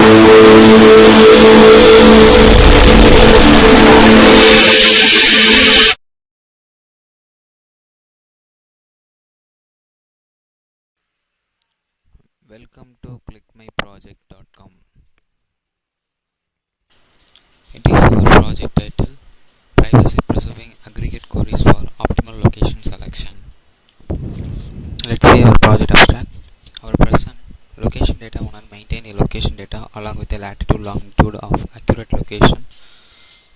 Welcome to clickmyproject.com. It is our project title, Privacy Preserving Aggregate Queries for Optimal Location Selection. Let's see our project abstract. Our person, location data owner maintain a location data along with a latitude longitude of accurate location.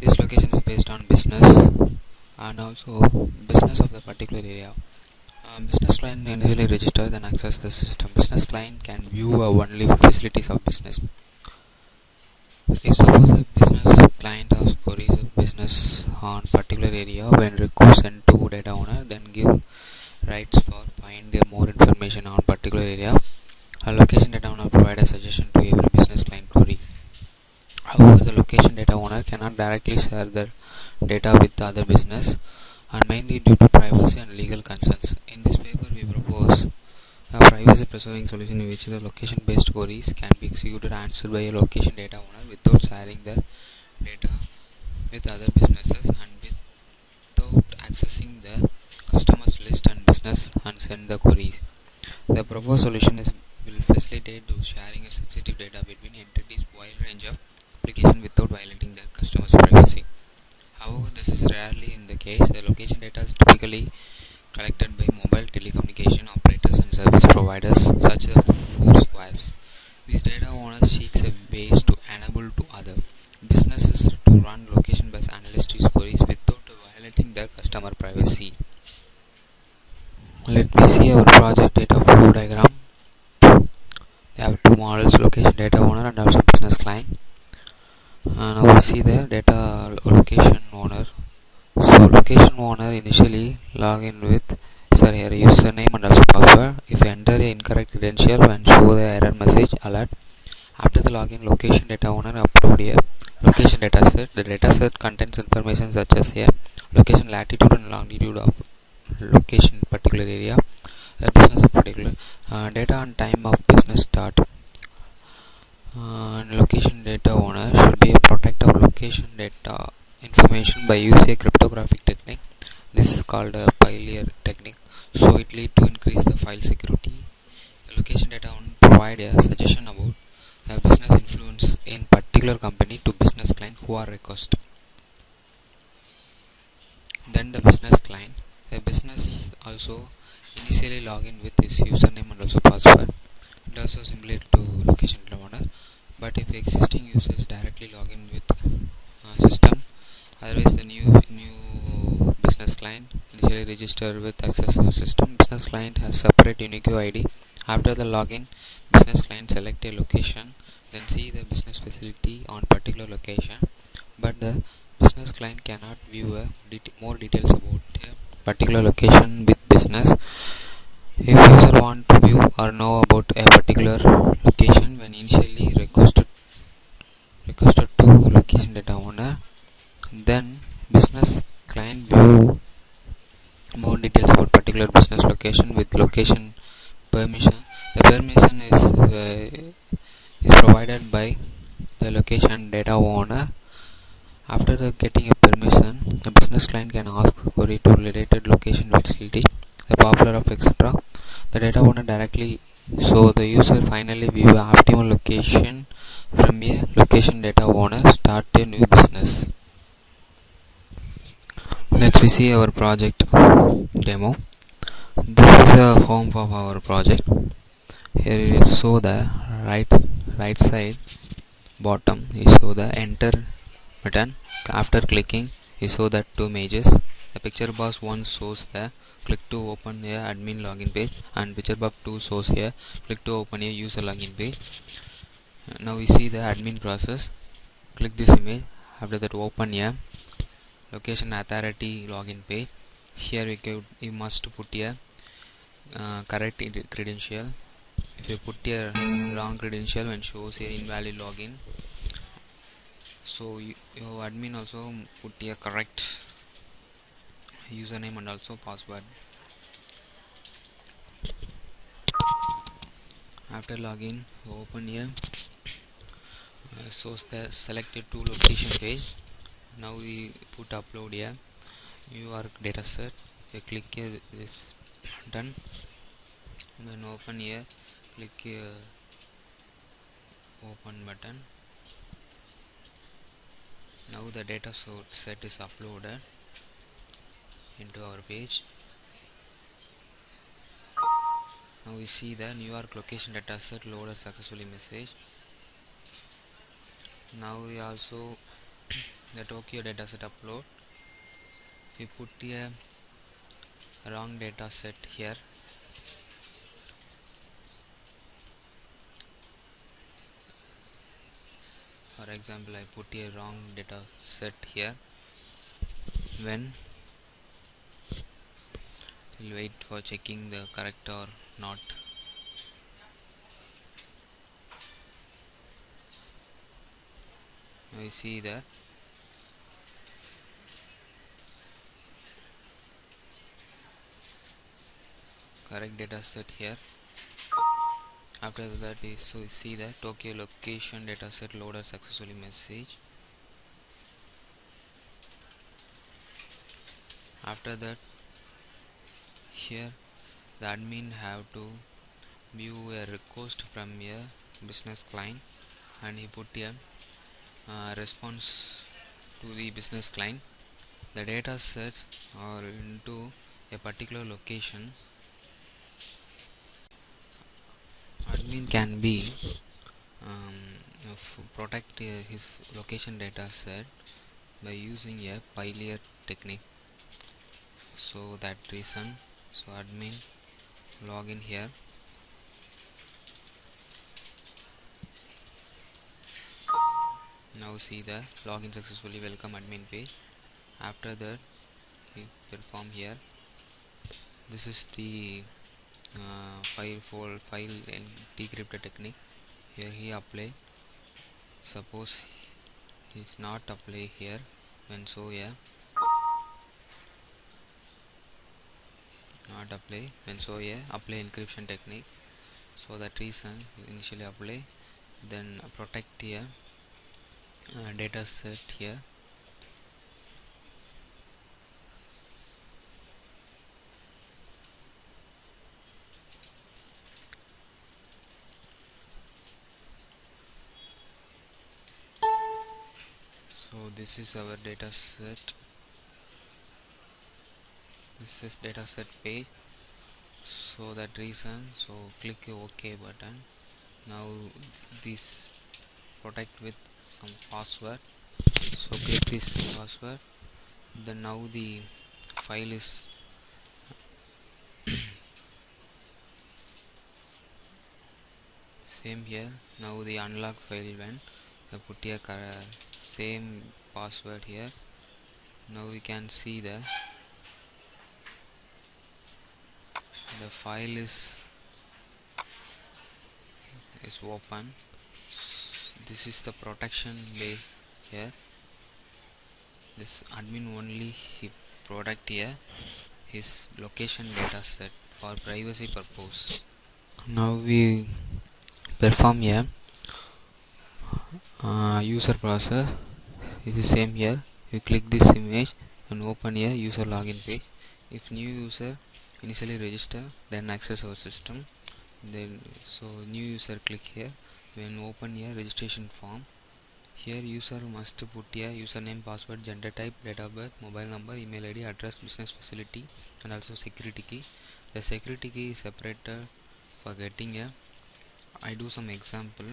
This location is based on business and also business of the particular area. Business client initially register then access the system. Business client can view only facilities of business. If suppose a business client asks queries of business on particular area, when request sent to data owner, then give rights for find more information on particular area. A location data owner provide a suggestion to every business client query. However, the location data owner cannot directly share their data with other business, and mainly due to privacy and legal concerns. In this paper, we propose a privacy preserving solution in which the location based queries can be executed and answered by a location data owner without sharing their data with other businesses and without accessing the customers list and business and send the queries. The proposed solution will facilitate the sharing of sensitive data between entities wide range of applications without violating their customers' privacy. However, this is rarely in the case. The location data is typically collected by mobile telecommunication operators and service providers such as Foursquare. These data owners seeks a ways to enable to other businesses to run location-based analytics queries without violating their customer privacy. Let me see our project data flow diagram. They have two models, location data owner and also business client. And now we see the data location owner. So location owner initially log in with here username and also password. If you enter a incorrect credential and show the error message alert. After the login, location data owner upload a location dataset. The dataset contains information such as a location latitude and longitude of location particular area, a business of particular data and time of business start. Location data owner should be a protector of location data information by using a cryptographic technique. This is called a file technique. So it lead to increase the file security. The location data owner provide a suggestion about a business influence in particular company to business client who are request. Then the business client, the business also initially log in with his username and also password. It also similar to location data owner. But if existing users directly log in with system, otherwise the new business client initially register with access to system. Business client has separate unique ID. After the login, business client select a location, then see the business facility on particular location. But the business client cannot view more details about a particular location with business. If user want to view or know about a particular location when initially requested to location data owner, then business client view more details about particular business location with location permission. The permission is provided by the location data owner. After getting a permission, the business client can ask query to related location facility, the popular of etc. The data owner directly, so the user finally view a optimal location from a location data owner start a new business. Let's see our project demo. This is a home of our project. Here it is show the right side bottom is show the enter button. After clicking you show that two images. The picture box 1 shows the click to open a admin login page, and picture box 2 shows here click to open a user login page. Now we see the admin process. Click this image. After that open a location authority login page. Here you must put a correct credential. If you put a wrong credential and shows a invalid login, so your admin also put a correct username and also password. After login, open a shows the selected to location page. Now we put upload here. New York dataset. We click here, this done. Then open here. Click here, open button. Now the data set is uploaded into our page. Now we see the New York location dataset loaded successfully message. Now we also the Tokyo dataset upload. We put a wrong dataset here. For example, I put a wrong dataset here. When we'll wait for checking the correct or not. Now we see the correct dataset here. After that is so we see the Tokyo location dataset loaded successfully message. After that, here the admin have to view a request from a business client, and he put a response to the business client. The data sets are into a particular location. Admin can be protect his location data set by using a pioneer technique. So that reason, so admin login here. Now see the login successfully, welcome admin page. After that, we perform here. This is the file and decrypted technique. Here he apply. Suppose he is not apply here. When so yeah, not apply. When so yeah, apply encryption technique. So that reason initially apply, then protect here data set here. So this is our data set. This is data set page. So that reason, so click OK button. Now this protect with some password. So click this password. Then now the file is same here. Now the unlock file when I put a same password here. Now we can see the file is open. This is the protection way here. This admin only he protect here his location data set for privacy purpose. Now we perform here user process. It is same here. You click this image and open here user login page. If new user initially register, then access our system. Then so new user click here. When open here registration form, here user must put here username, password, gender type, date of birth, mobile number, email ID, address, business facility, and also security key. The security key is separated for getting a. I do some example.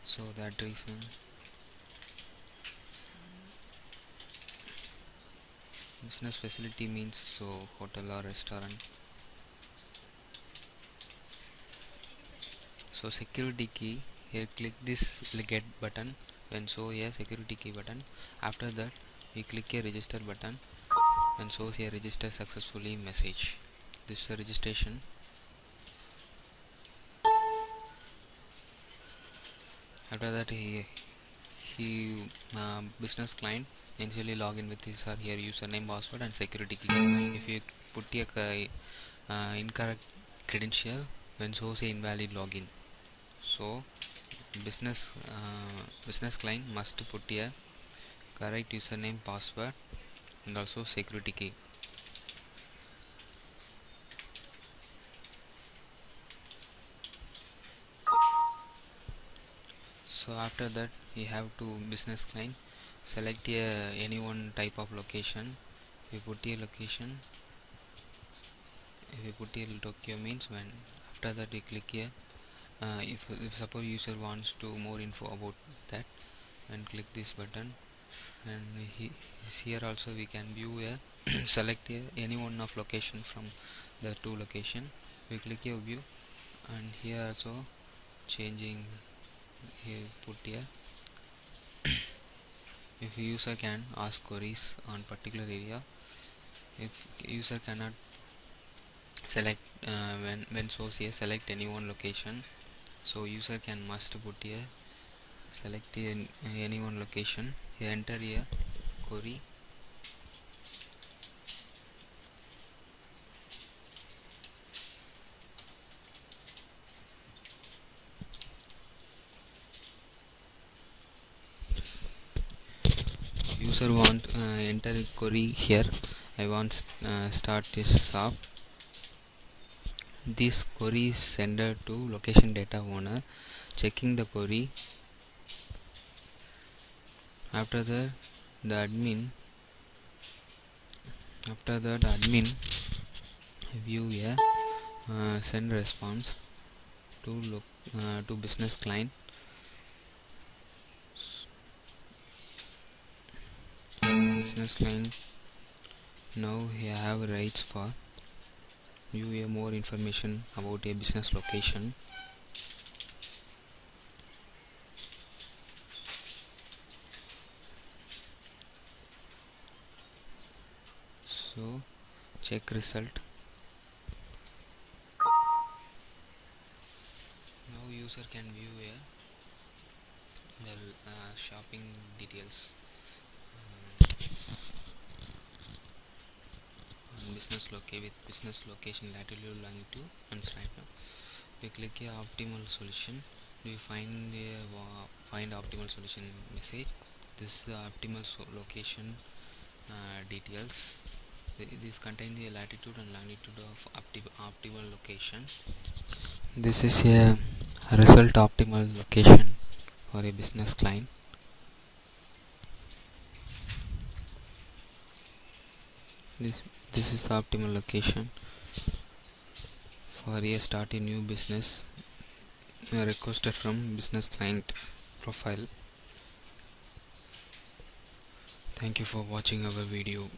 So that reason, business facility means so hotel or restaurant. So security key, here click this get button. When show here security key button. After that we click here register button and shows here register successfully message. This is the registration. After that he business client initially log in with his or her username, password and security key. If you put a incorrect credential, when shows a invalid login. So business client must put a correct username, password and also security key. So after that, you have to business client select any one type of location. If you put a location, if you put a Tokyo means when after that you click here. If suppose user wants to more info about that, and click this button, and here also we can view a select any one of location from the two location. We click here view, and here also changing here put here. If user can ask queries on particular area, if user cannot select when source here select any one location, so user can must put here select any one location. Here enter here query. User want enter query here. I want start this shop. This query is sender to location data owner. Checking the query. After that, the admin. After that, admin view a send response to business client. Business client now you have rights for view more information about a business location. So check result. Now user can view the shopping details on with business location, latitude, longitude and stripe. Now we click here optimal solution. We find find optimal solution message. This is the optimal location details. This contains the latitude and longitude of optimal location. This is a result optimal location for a business client. This is the optimal location for a start a new business requested from business client profile. Thank you for watching our video.